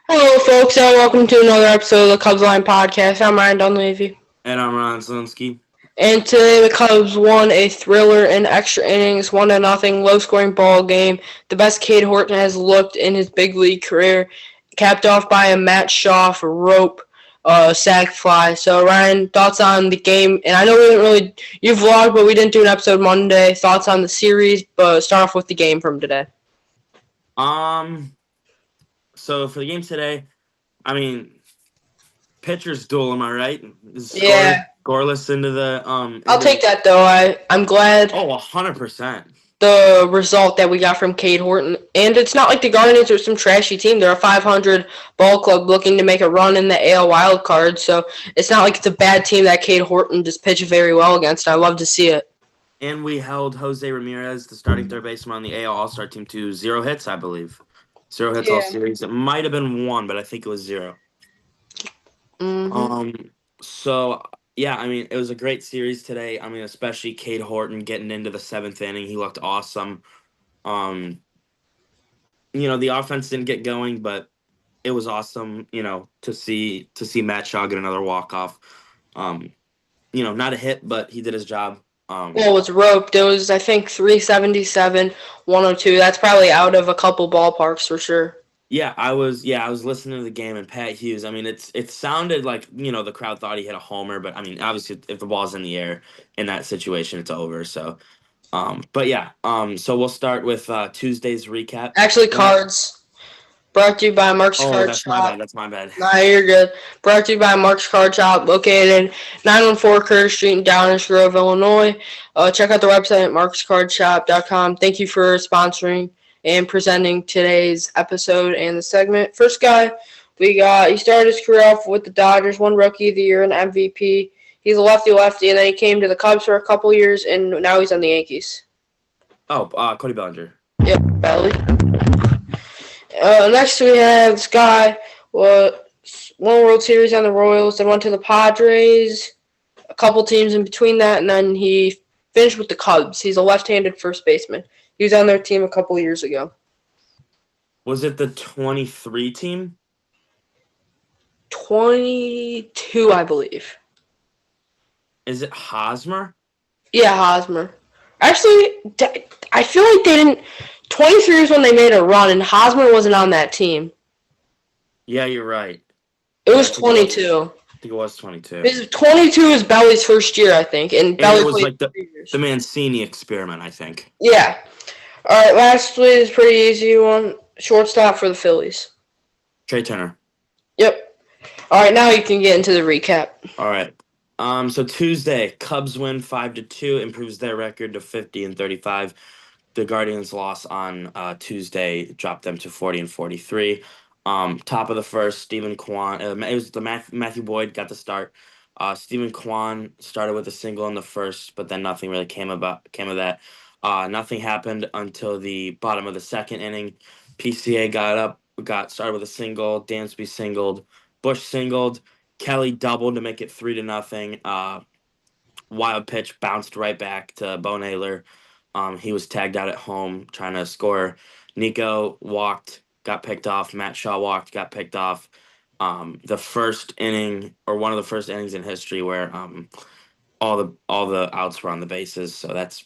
Hello, folks, and welcome to another episode of the Cubs Line Podcast. I'm Ryan Dunleavy. And I'm Ron Zelinsky. And today the Cubs won a thriller in extra innings, 1-0, low-scoring ball game. The best Cade Horton has looked in his big league career, capped off by a Matt Schauf rope sac fly. So, Ryan, thoughts on the game? And I know we didn't really, you vlogged, but we didn't do an episode Monday. Thoughts on the series, but start off with the game from today. Um, so for the game today, I mean, pitcher's duel, am I right? Yeah, Scoreless into the I'll take that though. I'm glad 100%. the result that we got from Cade Horton. And it's not like the Guardians are some trashy team. They're a 500 ball club looking to make a run in the AL wild card. So it's not like it's a bad team that Cade Horton just pitched very well against. I love to see it. And we held Jose Ramirez, the starting third baseman on the AL All-Star team, to 0 hits, I believe. 0 hits all Yeah. series. It might have been 1, but I think it was 0. Mm-hmm. So yeah, I mean, it was a great series today. I mean, especially Cade Horton getting into the 7th inning. He looked awesome. Um, the offense didn't get going, but it was awesome, to see Matt Shaw get another walk off. Not a hit, but he did his job. Well, it was roped. It was, I think, 377, 102. That's probably out of a couple ballparks for sure. I was listening to the game, and Pat Hughes. I mean, it sounded like the crowd thought he hit a homer, but I mean, obviously, if the ball's in the air in that situation, it's over. So, but yeah, so we'll start with Tuesday's recap. Actually, And that, cards. Brought to you by Mark's oh, Card that's my bad. Shop. That's my bad. Nah, you're good. Brought to you by Mark's Card Shop, located 914 Curtis Street in Downers Grove, Illinois. Check out the website at markscardshop.com. Thank you for sponsoring and presenting today's episode and the segment. First guy, he started his career off with the Dodgers, won Rookie of the Year and MVP. He's a lefty, and then he came to the Cubs for a couple years, and now he's on the Yankees. Oh, Cody Bellinger. Yep, Belly. Next we have this guy, won World Series on the Royals, then went to the Padres, a couple teams in between that, and then he finished with the Cubs. He's a left-handed first baseman. He was on their team a couple years ago. Was it the 23 team? 22, I believe. Is it Hosmer? Yeah, Hosmer. Actually, I feel like they didn't. 23 is when they made a run, and Hosmer wasn't on that team. Yeah, you're right. It was 22. I think it was 22. 22 is Belly's first year, I think, and Belly it was played like the 3 years. Mancini experiment, I think. Yeah. All right, lastly is pretty easy one. Shortstop for the Phillies. Trey Turner. Yep. All right, now you can get into the recap. All right. So Tuesday, Cubs win 5-2, improves their record to 50-35. The Guardians' loss on Tuesday dropped them to 40-43. Top of the first, Stephen Kwan. It was the Matthew Boyd got the start. Stephen Kwan started with a single in the first, but then nothing really came of that. Nothing happened until the bottom of the 2nd inning. PCA got started with a single. Dansby singled. Bush singled. Kelly doubled to make it 3-0. Wild pitch bounced right back to Bo Naylor. He was tagged out at home trying to score. Nico walked, got picked off. Matt Shaw walked, got picked off. The first inning, or one of the first innings in history, where all the outs were on the bases. So that's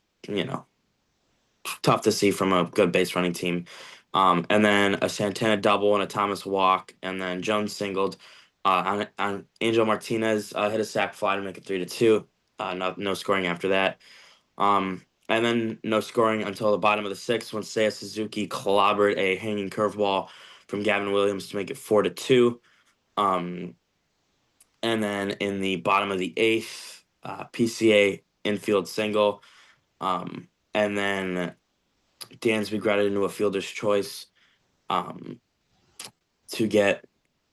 tough to see from a good base running team. And then a Santana double and a Thomas walk, and then Jones singled. On Angel Martinez hit a sac fly to make it 3-2. No scoring after that. And then no scoring until the bottom of the 6th when Seiya Suzuki clobbered a hanging curveball from Gavin Williams to make it 4-2. And then in the bottom of the 8th, PCA infield single. And then Dansby got it into a fielder's choice to get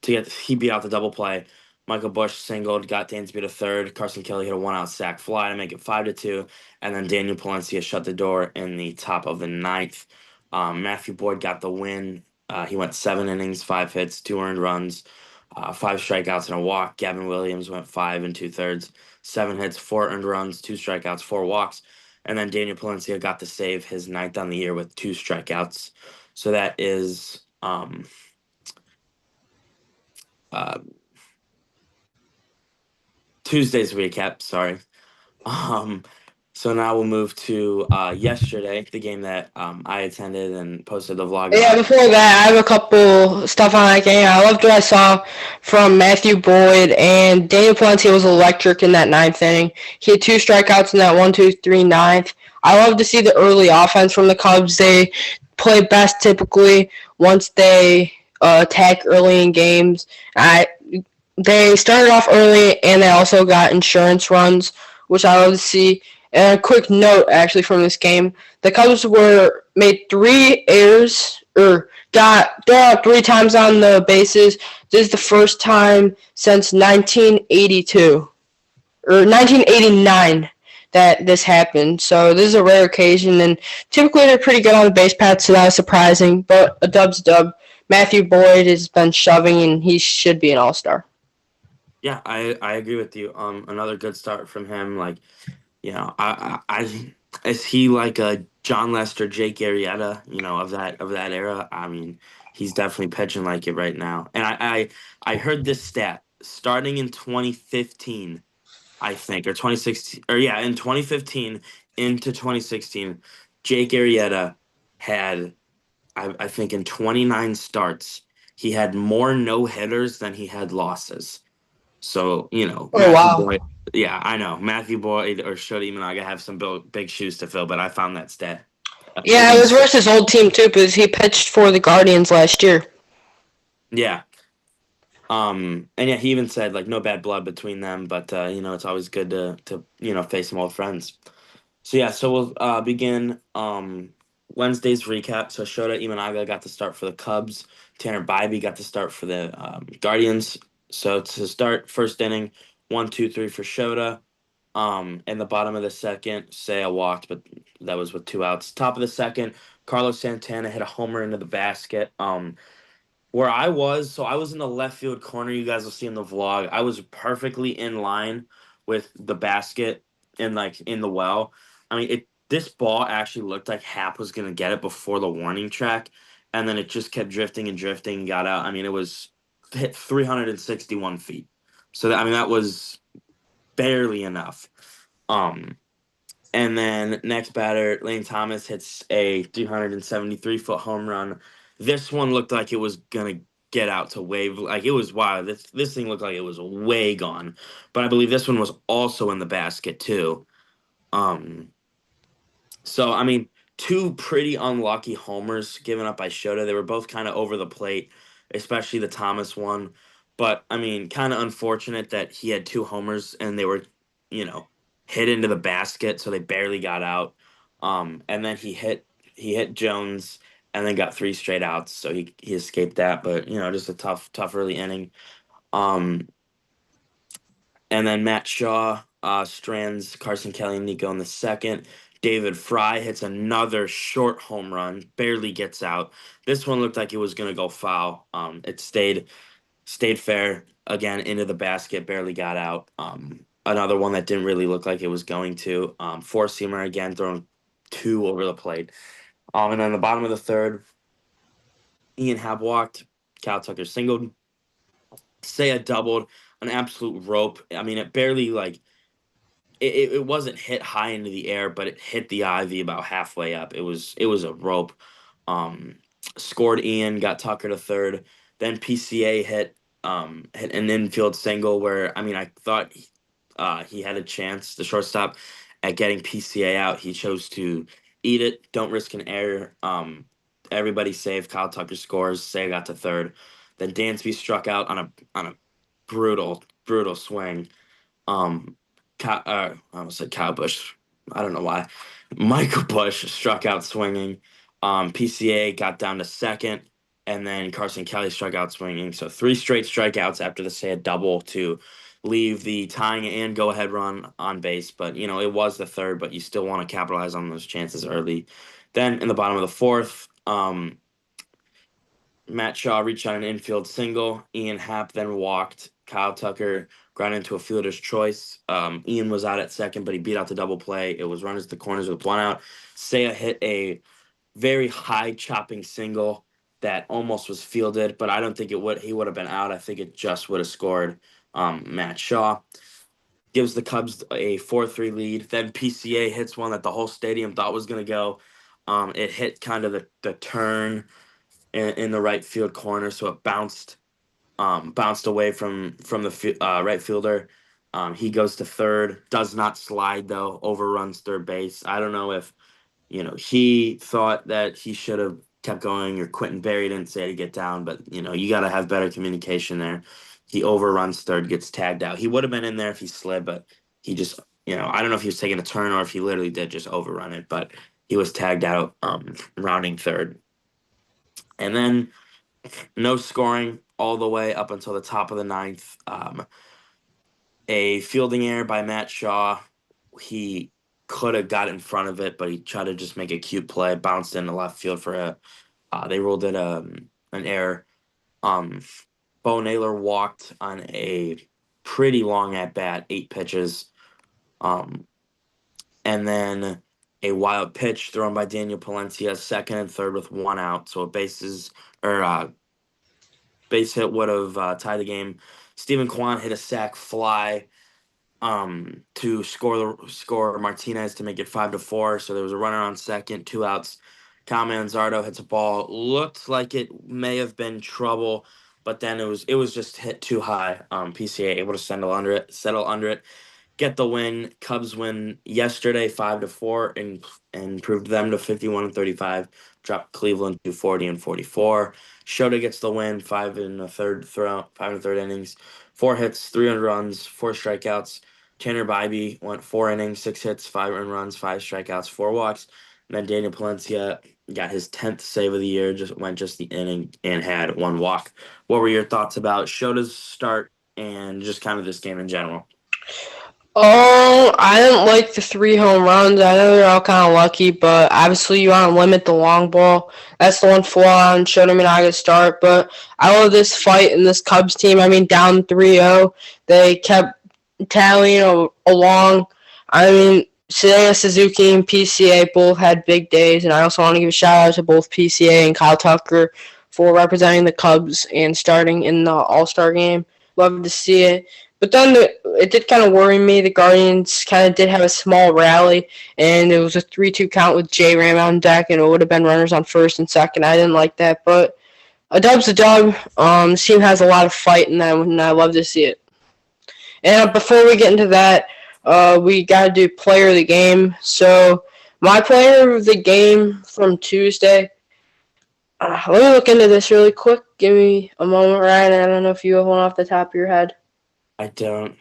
he beat out the double play. Michael Bush singled, got Dansby to third. Carson Kelly hit a 1-out sac fly to make it 5-2, and then Daniel Palencia shut the door in the top of the 9th. Matthew Boyd got the win. He went 7 innings, 5 hits, 2 earned runs, 5 strikeouts and a walk. Gavin Williams went 5 2/3, 7 hits, 4 earned runs, 2 strikeouts, 4 walks, and then Daniel Palencia got to save his 9th on the year with 2 strikeouts. So that is uh, Tuesday's recap. Sorry. Um, so now we'll move to yesterday, the game that I attended and posted the vlog Yeah, about. before that, I have a couple stuff on that game. I loved what I saw from Matthew Boyd, and Daniel Palencia was electric in that ninth inning. He had two strikeouts in that 1-2-3 ninth. I love to see the early offense from the Cubs. They play best typically once they attack early in games. They started off early, and they also got insurance runs, which I love to see. And a quick note, actually, from this game: the Cubs were made three errors, or got thrown out three times on the bases. This is the first time since 1982 or 1989 that this happened. So this is a rare occasion, and typically they're pretty good on the base paths, so that was surprising. But a dub's dub. Matthew Boyd has been shoving, and he should be an all-star. Yeah, I agree with you. Another good start from him. Like, I is he like a John Lester, Jake Arrieta, of that era? I mean, he's definitely pitching like it right now. And I heard this stat starting in 2015, I think, or 2016, or yeah, in 2015 into 2016, Jake Arrieta had, I think, in 29 starts, he had more no hitters than he had losses. So, Oh Matthew wow! Boyd, yeah, I know. Matthew Boyd or Shota Imanaga have some big shoes to fill, but I found that stat Yeah, it pretty. was versus his old team too, because he pitched for the Guardians last year. Yeah. And yeah, he even said like no bad blood between them, but it's always good to face some old friends. So yeah, so we'll begin Wednesday's recap. So Shota Imanaga got to start for the Cubs. Tanner Bybee got to start for the Guardians. So to start first inning, 1-2-3 for Shota. In the bottom of the second, Seiya walked, but that was with two outs. Top of the second, Carlos Santana hit a homer into the basket. Where I was, so I was in the left field corner. You guys will see in the vlog. I was perfectly in line with the basket and like in the well. I mean, this ball actually looked like Hap was gonna get it before the warning track, and then it just kept drifting and drifting and got out. I mean, it was hit 361 feet. So I mean, that was barely enough. Um, and then next batter, Lane Thomas hits a 373-foot home run. This one looked like it was gonna get out to wave. Like it was wow. This thing looked like it was way gone. But I believe this one was also in the basket too. Um, so I mean, two pretty unlucky homers given up by Shota. They were both kind of over the plate, especially the Thomas one. But I mean, kind of unfortunate that he had two homers and they were, you know, hit into the basket, so they barely got out. And then he hit Jones and then got three straight outs, so he escaped that. But just a tough early inning. Um, and then Matt Shaw strands Carson Kelly and Nico in the second. David Fry hits another short home run, barely gets out. This one looked like it was going to go foul. It stayed fair again into the basket, barely got out. Another one that didn't really look like it was going to. Four seamer again, throwing two over the plate. And then the bottom of the third, Ian Happ walked, Cal Tucker singled, Seiya doubled, an absolute rope. I mean, it barely like it wasn't hit high into the air, but it hit the ivy about halfway up. It was a rope. Um, Scored Ian, got Tucker to third. Then PCA hit an infield single where I mean I thought he had a chance, the shortstop, at getting PCA out. He chose to eat it, don't risk an error. Everybody saved. Kyle Tucker scores. Say got to third. Then Dansby struck out on a brutal swing. Um, I almost said Kyle Busch. I don't know why. Michael Bush struck out swinging. PCA got down to second, and then Carson Kelly struck out swinging. So three straight strikeouts after the say a double to leave the tying and go ahead run on base. But it was the third, but you still want to capitalize on those chances early. Then in the bottom of the fourth, Matt Shaw reached on an infield single. Ian Happ then walked. Kyle Tucker grounded into a fielder's choice. Ian was out at second, but he beat out the double play. It was runners to the corners with one out. Seiya hit a very high chopping single that almost was fielded, but I don't think he would have been out. I think it just would have scored Matt Shaw. Gives the Cubs a 4-3 lead. Then PCA hits one that the whole stadium thought was going to go. It hit kind of the turn in the right field corner, so it bounced away from the right fielder. He goes to third, does not slide though, overruns third base. I don't know if he thought that he should have kept going, or Quentin Berry didn't say to get down, but you got to have better communication there. He overruns third, gets tagged out. He would have been in there if he slid, but he just, I don't know if he was taking a turn or if he literally did just overrun it, but he was tagged out, rounding third. And then no scoring all the way up until the top of the ninth. A fielding error by Matt Shaw. He could have got in front of it, but he tried to just make a cute play, bounced into left field for a. They ruled it an error. Um, Bo Naylor walked on a pretty long at bat, 8 pitches, and then a wild pitch thrown by Daniel Palencia, second and third with one out. So a base hit would have tied the game. Stephen Kwan hit a sac fly to score Martinez to make it 5-4. So there was a runner on second, 2 outs. Kyle Manzardo hits a ball. Looked like it may have been trouble, but then it was just hit too high. PCA able to settle under it, get the win. Cubs win yesterday 5-4 and improved them to 51-35. Dropped Cleveland to 40-44. Shota gets the win, 5 and a third innings, 4 hits, 3 runs, 4 strikeouts. Tanner Bybee went 4 innings, 6 hits, 5 runs, 5 strikeouts, 4 walks. And then Daniel Palencia got his 10th save of the year, just went just the inning and had 1 walk. What were your thoughts about Shota's start and just kind of this game in general? Oh, I didn't like the 3 home runs. I know they're all kind of lucky, but obviously you want to limit the long ball. That's the one flaw on Shota Minaga's start. But I love this fight in this Cubs team. I mean, down 3-0, they kept tallying along. I mean, Seiya Suzuki and PCA both had big days, and I also want to give a shout out to both PCA and Kyle Tucker for representing the Cubs and starting in the All-Star game. Love to see it. But then it did kind of worry me. The Guardians kind of did have a small rally, and it was a 3-2 count with J Ram on deck, and it would have been runners on first and second. I didn't like that, but a dub's a dub. This team has a lot of fight in them, and I love to see it. And before we get into that, we got to do player of the game. So my player of the game from Tuesday. Let me look into this really quick. Give me a moment, Ryan. I don't know if you have one off the top of your head. I don't.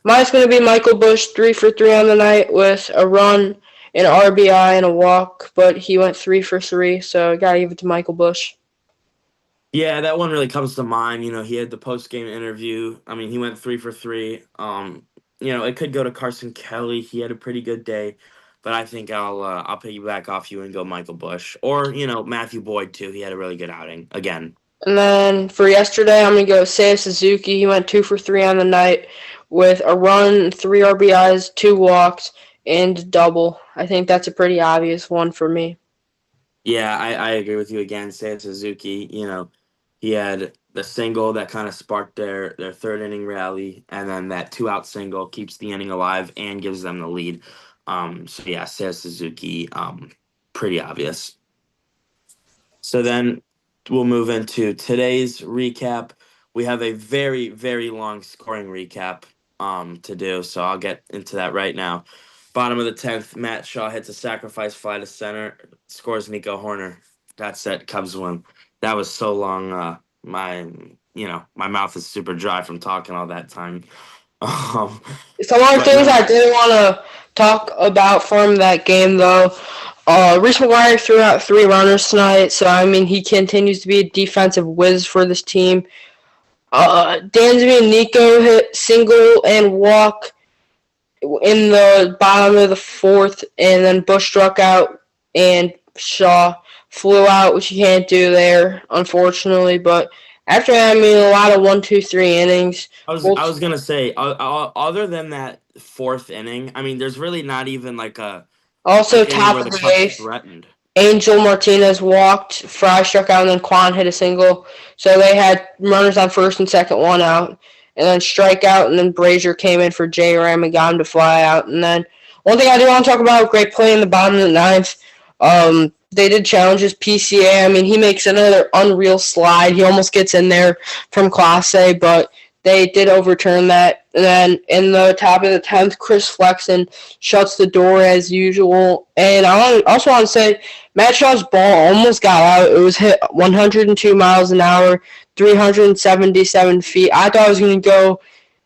Mine's going to be Michael Busch, 3 for 3 on the night with a run, an RBI, and a walk, but he went 3 for 3, so I got to give it to Michael Busch. Yeah, that one really comes to mind. He had the post game interview. I mean, he went 3 for 3. It could go to Carson Kelly. He had a pretty good day, but I think I'll piggyback off you and go Michael Busch, or Matthew Boyd too. He had a really good outing again. And then for yesterday, I'm going to go Seiya Suzuki. He went 2 for 3 on the night with a run, 3 RBIs, 2 walks, and a double. I think that's a pretty obvious one for me. Yeah, I agree with you again. Seiya Suzuki, he had the single that kind of sparked their third inning rally, and then that 2-out single keeps the inning alive and gives them the lead. So yeah, Seiya Suzuki, pretty obvious. So then we'll move into today's recap. We have a very, very long scoring recap to do, so I'll get into that right now. Bottom of the 10th, Matt Shaw hits a sacrifice fly to center, scores Nico Horner. That's it, Cubs win. That was so long. My mouth is super dry from talking all that time. Some other things I did want to talk about from that game, though. Reese McGuire threw out 3 runners tonight, so I mean he continues to be a defensive whiz for this team. Dansby and Nico hit single and walk in the bottom of the 4th, and then Busch struck out and Shaw flew out, which you can't do there, unfortunately. But after that, I mean, a lot of 1, 2, 3 innings. I was gonna say, other than that 4th inning, I mean, there's really not even like a Also an inning top where of the the Cubs 8th. threatened. Angel Martinez walked, Fry struck out, and then Quan hit a single. So they had runners on first and second, one out, and then strikeout, and then Brazier came in for J Ram and got him to fly out. And then one thing I do want to talk about, great play in the bottom of the ninth. They did challenges PCA. I mean, he makes another unreal slide. He almost gets in there from Class A, but they did overturn that. And then in the top of the 10th, Chris Flexen shuts the door as usual. And I also want to say Matt Shaw's ball almost got out. It was hit 102 miles an hour, 377 feet. I thought it was going to go,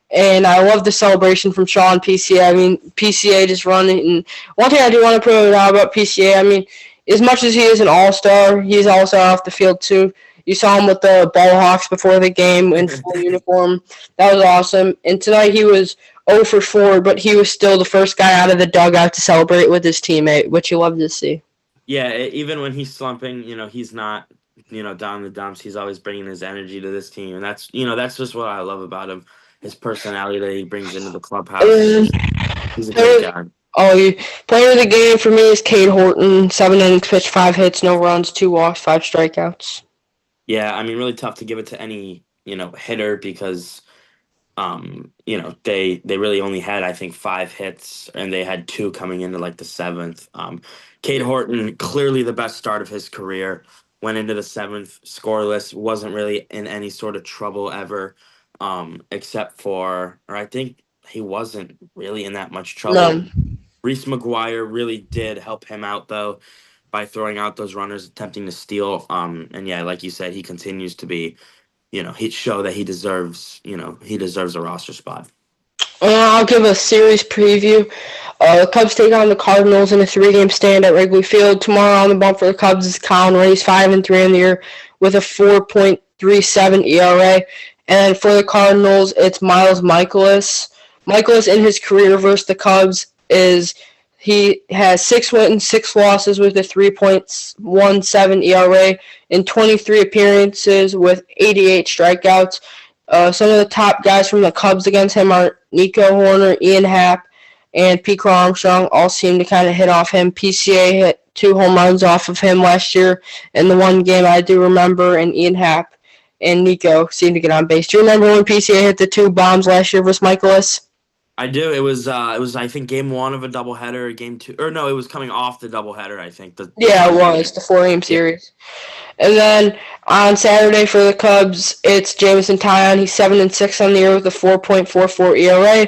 and I love the celebration from Shaw and PCA. I mean, PCA just running. And one thing I do want to put out about PCA, I mean, as much as he is an all-star, he's also off the field too. You saw him with the Ball Hawks before the game in full uniform. That was awesome. And tonight he was 0 for 4, but he was still the first guy out of the dugout to celebrate with his teammate, which you love to see. Yeah, even when he's slumping, he's not, down in the dumps. He's always bringing his energy to this team, and that's just what I love about him. His personality that he brings into the clubhouse. He's a great guy. Player of the game for me is Cade Horton. 7 innings pitched, 5 hits, no runs, 2 walks, 5 strikeouts. Yeah, I mean, really tough to give it to any hitter because they really only had, I think, 5 hits, and they had 2 coming into like the 7th. Cade Horton, clearly the best start of his career, went into the 7th scoreless, wasn't really in any sort of trouble ever, except for, or I think he wasn't really in that much trouble. No. Reese McGuire really did help him out, though, by throwing out those runners, attempting to steal. And yeah, like you said, he continues to be, he'd show that he deserves a roster spot. I'll give a series preview. The Cubs take on the Cardinals in a 3-game stand at Wrigley Field. Tomorrow on the bump for the Cubs is Colin Ray, 5-3 in the year with a 4.37 ERA. And for the Cardinals, it's Miles Michaelis. Michaelis in his career versus the Cubs he has 6 wins, 6 losses with a 3.17 ERA in 23 appearances with 88 strikeouts. Some of the top guys from the Cubs against him are Nico Horner, Ian Happ, and Pico Armstrong. All seem to kind of hit off him. PCA hit 2 home runs off of him last year in the one game I do remember, and Ian Happ and Nico seemed to get on base. Do you remember when PCA hit the 2 bombs last year versus Michaelis? I do. It was I think game 1 of a doubleheader, game 2, or no, it was coming off the doubleheader. I think it was the 4-game series. And then on Saturday for the Cubs, it's Jameson Taillon. He's 7-6 on the year with a 4.44 ERA.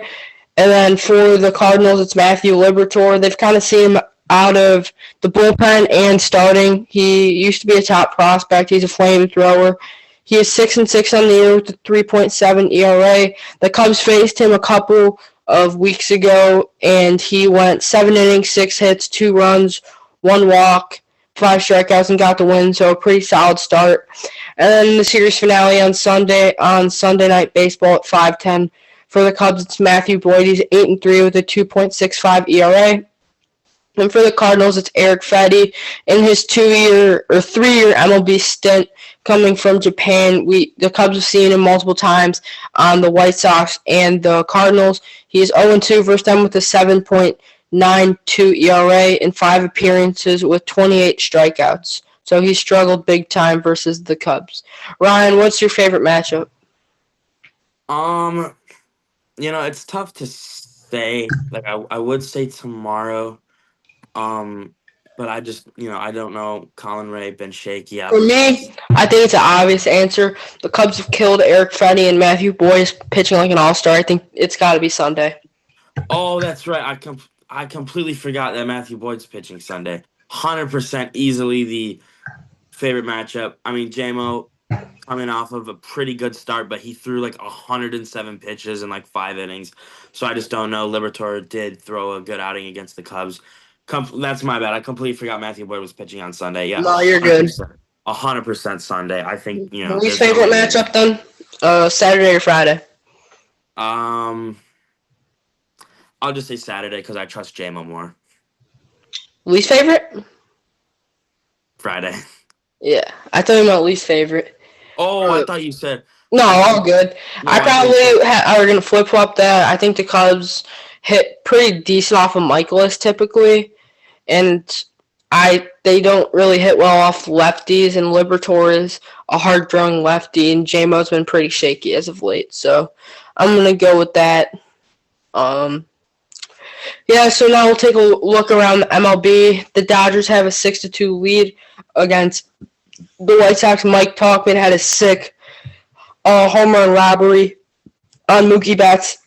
And then for the Cardinals, it's Matthew Liberatore. They've kind of seen him out of the bullpen and starting. He used to be a top prospect. He's a flamethrower. He is 6-6 on the year with a 3.7 ERA. The Cubs faced him a couple of weeks ago, and he went 7 innings, 6 hits, 2 runs, 1 walk, 5 strikeouts, and got the win. So a pretty solid start. And then the series finale on Sunday Night Baseball at 5:10 for the Cubs. It's Matthew Boyd. He's 8-3 with a 2.65 ERA. And for the Cardinals, it's Eric Fedde in his 3-year MLB stint coming from Japan. The Cubs have seen him multiple times on the White Sox and the Cardinals. He is 0-2 versus them with a 7.92 ERA in 5 appearances with 28 strikeouts. So he struggled big time versus the Cubs. Ryan, what's your favorite matchup? It's tough to say. Like I would say tomorrow. But I just, I don't know. Colin Ray, been shaky. For me, I think it's an obvious answer. The Cubs have killed Eric Fedde, and Matthew Boyd is pitching like an all-star. I think it's got to be Sunday. Oh, that's right. I completely forgot that Matthew Boyd's pitching Sunday. 100% easily the favorite matchup. I mean, JMO coming off of a pretty good start, but he threw like 107 pitches in like 5 innings. So I just don't know. Liberatore did throw a good outing against the Cubs. That's my bad. I completely forgot Matthew Boyd was pitching on Sunday. Yeah, no, you're good. 100% Sunday. I think Least favorite matchup then? Saturday or Friday? I'll just say Saturday because I trust JMO more. Least favorite? Friday. Yeah, I thought you meant least favorite. Oh, I thought you said. No, all good. No, I probably are gonna flip flop that. I think the Cubs hit pretty decent off of Michaelis typically. And They don't really hit well off lefties, and Liberatore is a hard throwing lefty, and JMO's been pretty shaky as of late. So I'm gonna go with that. Um, yeah. So now we'll take a look around the MLB. The Dodgers have a 6-2 lead against the White Sox. Mike Tauchman had a sick home run robbery on Mookie Betts.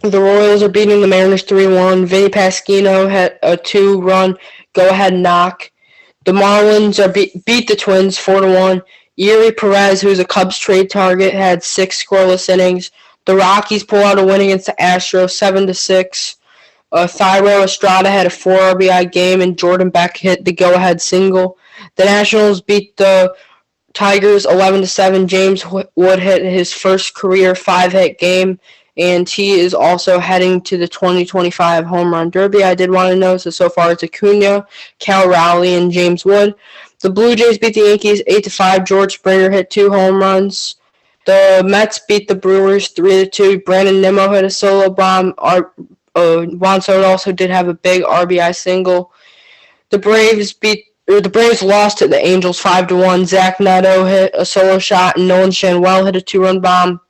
The Royals are beating the Mariners 3-1. Vinny Pasquino had a 2-run go-ahead knock. The Marlins beat the Twins 4-1. Yuri Perez, who's a Cubs trade target, had 6 scoreless innings. The Rockies pull out a win against the Astros 7-6. Thairo Estrada had a 4 RBI game, and Jordan Beck hit the go-ahead single. The Nationals beat the Tigers 11-7. James Wood hit his first career 5-hit game, and he is also heading to the 2025 Home Run Derby. I did want to know, so far it's Acuna, Cal Raleigh, and James Wood. The Blue Jays beat the Yankees 8-5. George Springer hit 2 home runs. The Mets beat the Brewers 3-2. Brandon Nimmo hit a solo bomb. Juan Soto also did have a big RBI single. The Braves lost to the Angels 5-1. Zach Neto hit a solo shot, and Nolan Shanwell hit a 2-run bomb.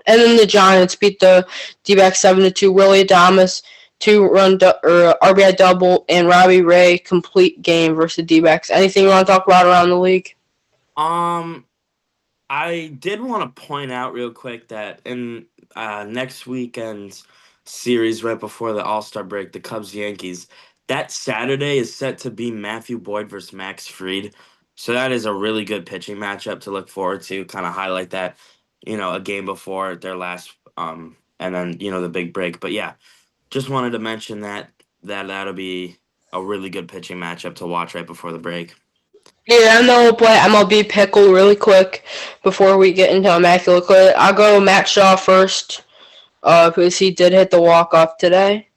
And then the Giants beat the D-backs 7-2. Willie Adames 2-run RBI double, and Robbie Ray complete game versus the D-backs. Anything you want to talk about around the league? I did want to point out real quick that in next weekend's series right before the All-Star break, the Cubs-Yankees, that Saturday is set to be Matthew Boyd versus Max Fried. So that is a really good pitching matchup to look forward to, kind of highlight that, a game before their last and then, the big break. But yeah, just wanted to mention that'll be a really good pitching matchup to watch right before the break. Yeah, and then we'll play MLB Pickle really quick before we get into Immaculate Clear. I'll go Matt Shaw first because he did hit the walk-off today.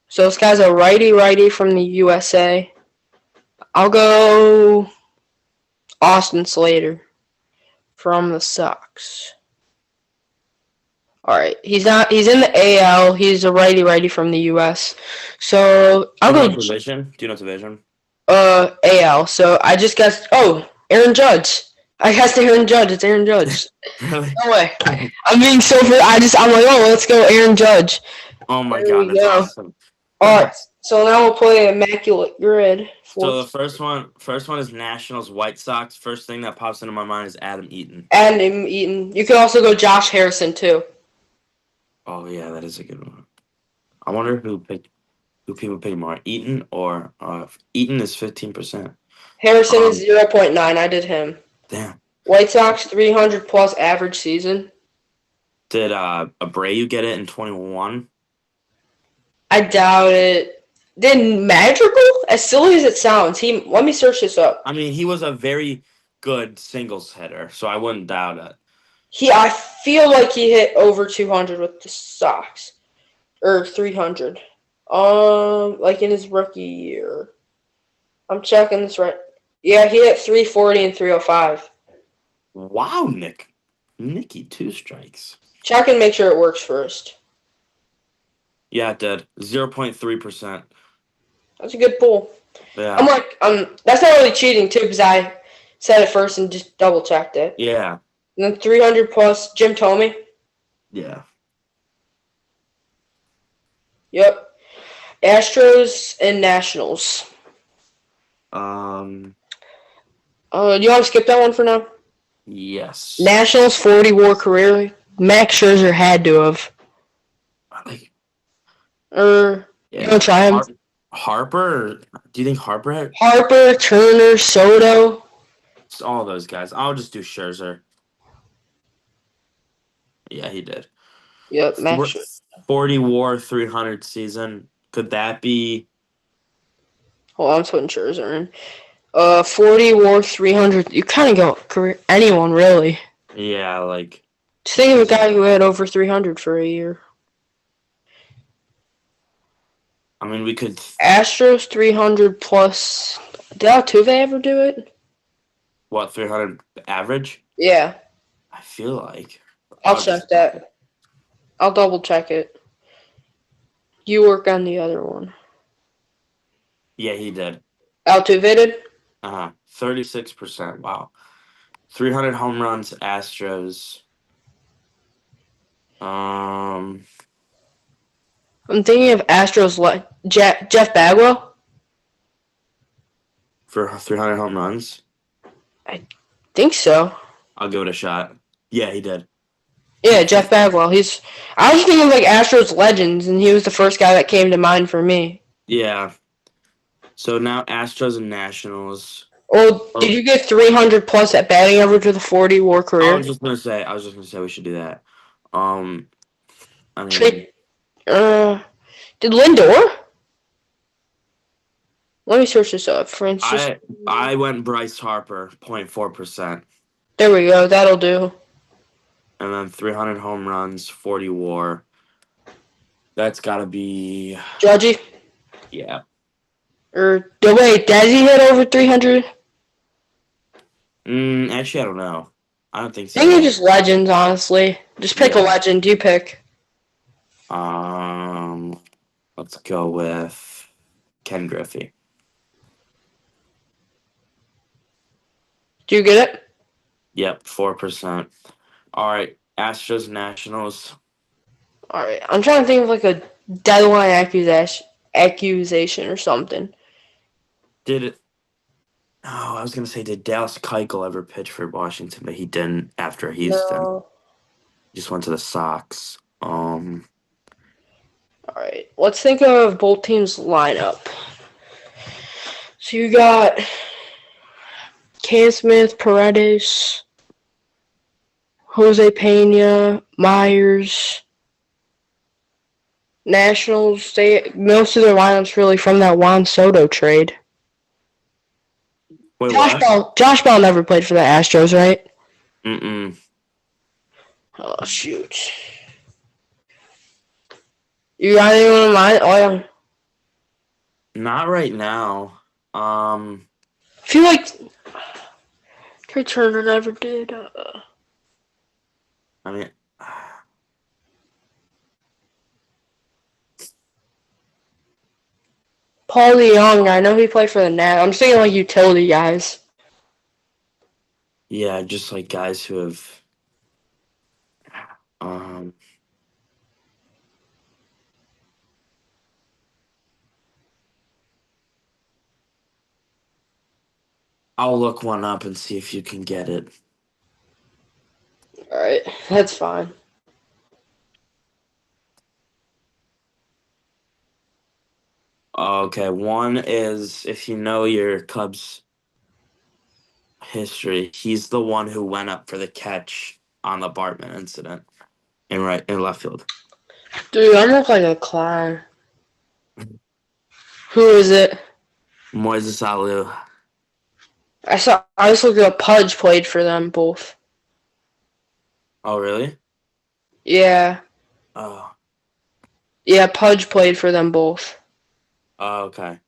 So this guy's a righty from the USA. I'll go Austin Slater from the Sox. All right, he's in the AL. He's a righty from the US. So I'll go division. Do you know division? AL. So I just guessed. Oh, Aaron Judge. I guessed Aaron Judge. It's Aaron Judge. Really? No way. I'm being so. I'm like, oh, let's go, Aaron Judge. Oh my God, that's awesome. All right. So now we'll play Immaculate Grid. So the first one is Nationals White Sox. First thing that pops into my mind is Adam Eaton. Adam Eaton. You could also go Josh Harrison too. Oh yeah, that is a good one. I wonder who people pick more, Eaton or Eaton is 15%. Harrison is 0.9. I did him. Damn. White Sox 300 plus average season. Did Abreu get it in 21? I doubt it. Did Madrigal? As silly as it sounds, let me search this up. I mean, he was a very good singles hitter, so I wouldn't doubt it. I feel like he hit over 200 with the Sox, or 300. Like in his rookie year. I'm checking this right. Yeah, he hit 340 and 305. Wow, Nicky, 2 strikes. Check and make sure it works first. Yeah, it did. 0.3%. That's a good pull. Yeah. I'm like, that's not really cheating too, because I said it first and just double checked it. Yeah. And then 300 plus Jim Thome. Yeah. Yep. Astros and Nationals. Do you want to skip that one for now? Yes. Nationals 40 WAR career. Max Scherzer had to have. You want to try him? Harper? Do you think Harper had? Harper, Turner, Soto. It's all those guys. I'll just do Scherzer. Yeah, he did. Yep, Max. 40 WAR, 300 season. Could that be? Hold on, I'm putting Scherzer in. 40 WAR, 300. You kind of go career anyone really. Yeah, like. Just think of a guy who had over 300 for a year. I mean, we could. Astros 300 plus. Did Altuve ever do it? What, 300 average? Yeah. I feel like. I'll check that. I'll double check it. You work on the other one. Yeah, he did. Altivated? 36%. Wow. 300 home runs, Astros. I'm thinking of Astros Jeff Bagwell. For 300 home runs. I think so. I'll give it a shot. Yeah, he did. Yeah, Jeff Bagwell. I was thinking of like Astros legends, and he was the first guy that came to mind for me. Yeah. So now Astros and Nationals. Oh, did you get 300 plus at batting average with a 40 WAR career? I was just gonna say we should do that. I mean, Did Lindor? Let me search this up. Francis. I went Bryce Harper, 0.4%. There we go. That'll do. And then 300 home runs, 40 WAR. That's gotta be Judgy? yeah. Wait, does he hit over 300? Actually, I don't know. I don't think so. I think it's just legends, honestly. Just pick a legend. You pick. Let's go with Ken Griffey. Do you get it? Yep, 4%. All right, Astros Nationals. All right. I'm trying to think of like a deadline accusation or something. I was gonna say, did Dallas Keuchel ever pitch for Washington? But he didn't after Houston. No. He just went to the Sox. All right. Let's think of both teams' lineup. So you got Cam Smith, Paredes, Jose Pena, Myers. Nationals, most of their lineups really from that Juan Soto trade. Wait, Josh Bell never played for the Astros, right? Oh, shoot. You got anyone in mind? Oh, yeah. Not right now. I feel like Trey Turner never did. I mean, Paul DeYoung, I know he played for the Nats. I'm just thinking like utility guys. yeah, just like guys who have I'll look one up and see if you can get it. All right, that's fine. Okay, one is, if you know your Cubs history, he's the one who went up for the catch on the Bartman incident in left field. Dude, I look like a clown. Who is it? Moises Alou. I just looked up Pudge played for them both. Oh, really? Yeah. Oh. Yeah, Pudge played for them both. Oh, okay.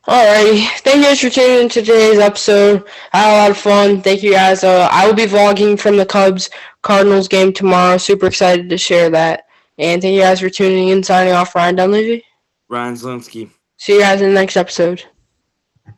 Alrighty. Thank you guys for tuning in to today's episode. I had a lot of fun. Thank you guys. I will be vlogging from the Cubs-Cardinals game tomorrow. Super excited to share that. And thank you guys for tuning in. Signing off, Ryan Dunleavy. Ryan Zelinsky. See you guys in the next episode.